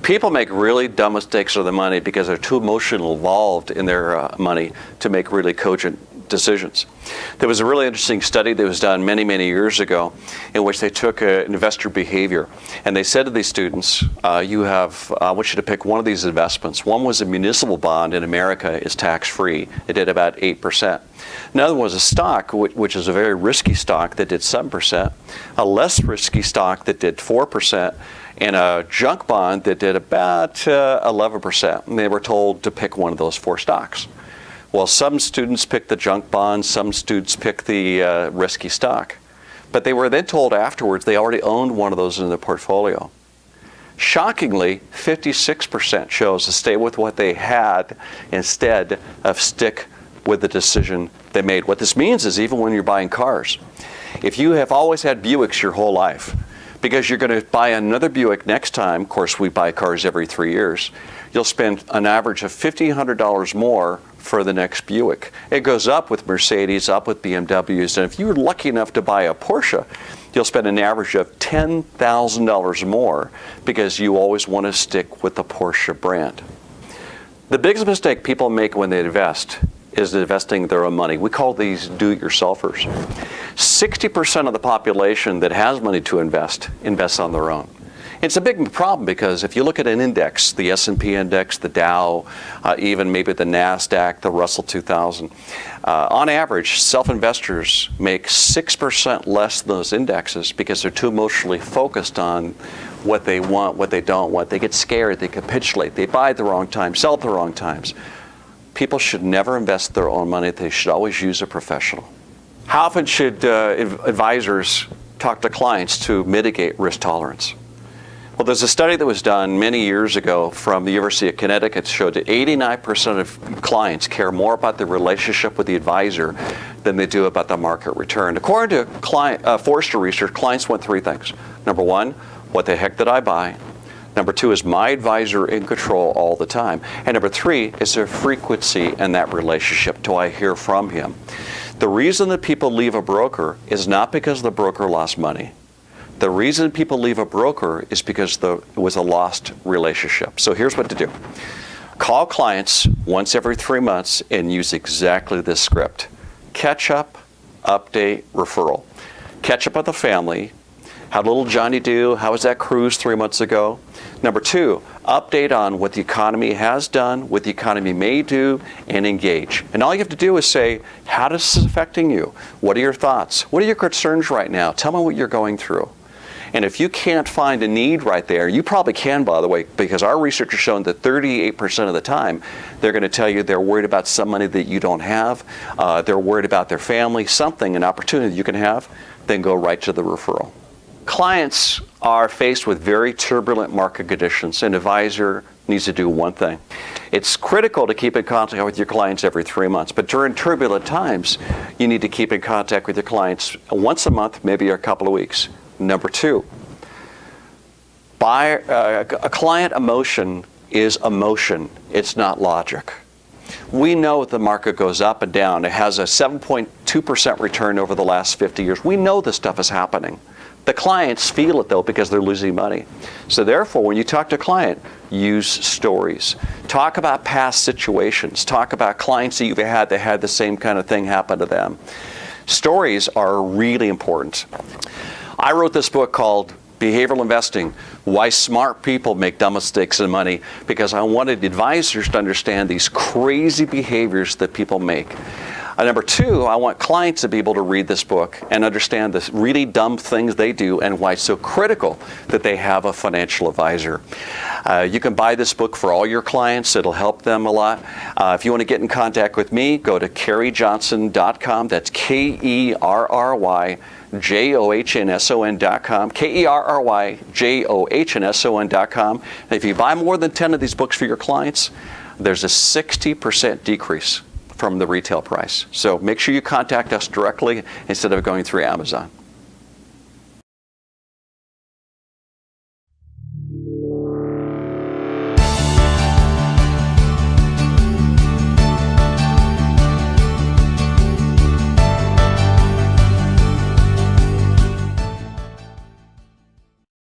People make really dumb mistakes with their money because they're too emotionally involved in their money to make really cogent decisions. There was a really interesting study that was done many, many years ago in which they took investor behavior, and they said to these students, I want you to pick one of these investments. One was a municipal bond in America, is tax-free. It did about 8%. Another was a stock, which is a very risky stock that did 7%, a less risky stock that did 4%, and a junk bond that did about 11%. And they were told to pick one of those four stocks. Well, some students picked the junk bond, some students picked the risky stock. But they were then told afterwards they already owned one of those in their portfolio. Shockingly, 56% chose to stay with what they had instead of stick with the decision they made. What this means is even when you're buying cars, if you have always had Buicks your whole life, because you're going to buy another Buick next time, of course we buy cars every 3 years, you'll spend an average of $1,500 more for the next Buick. It goes up with Mercedes, up with BMWs, and if you're lucky enough to buy a Porsche, you'll spend an average of $10,000 more because you always want to stick with the Porsche brand. The biggest mistake people make when they invest is investing their own money. We call these do-it-yourselfers. 60% of the population that has money to invest invests on their own. It's a big problem because if you look at an index, the S&P index, the Dow, even maybe the NASDAQ, the Russell 2000, on average, self-investors make 6% less than those indexes because they're too emotionally focused on what they want, what they don't want. They get scared, they capitulate, they buy at the wrong time, sell at the wrong times. People should never invest their own money. They should always use a professional. How often should advisors talk to clients to mitigate risk tolerance? Well, there's a study that was done many years ago from the University of Connecticut that showed that 89% of clients care more about the relationship with the advisor than they do about the market return. According to Forrester research, clients want three things. Number one, what the heck did I buy? Number two, is my advisor in control all the time? And number three, is there frequency in that relationship? Do I hear from him? The reason that people leave a broker is not because the broker lost money. The reason people leave a broker is because it was a lost relationship. So here's what to do. Call clients once every 3 months and use exactly this script. Catch up, update, referral. Catch up with the family. How'd little Johnny do? How was that cruise 3 months ago? Number two, update on what the economy has done, what the economy may do, and engage. And all you have to do is say, how is this affecting you? What are your thoughts? What are your concerns right now? Tell me what you're going through. And if you can't find a need right there, you probably can, by the way, because our research has shown that 38% of the time, they're going to tell you they're worried about some money that you don't have, they're worried about their family, something, an opportunity you can have, then go right to the referral. Clients are faced with very turbulent market conditions. An advisor needs to do one thing. It's critical to keep in contact with your clients every 3 months, but during turbulent times, you need to keep in contact with your clients once a month, maybe a couple of weeks. Number two, a client emotion is emotion. It's not logic. We know the market goes up and down. It has a 7.2% return over the last 50 years. We know this stuff is happening. The clients feel it, though, because they're losing money. So therefore, when you talk to a client, use stories. Talk about past situations. Talk about clients that you've had that had the same kind of thing happen to them. Stories are really important. I wrote this book called Behavioral Investing, Why Smart People Make Dumb Mistakes in Money, because I wanted advisors to understand these crazy behaviors that people make. Number two, I want clients to be able to read this book and understand the really dumb things they do and why it's so critical that they have a financial advisor. You can buy this book for all your clients. It'll help them a lot. If you want to get in contact with me, go to kerryjohnson.com. That's KerryJohnson.com, KerryJohnson.com. And if you buy more than 10 of these books for your clients, there's a 60% decrease from the retail price. So make sure you contact us directly instead of going through Amazon.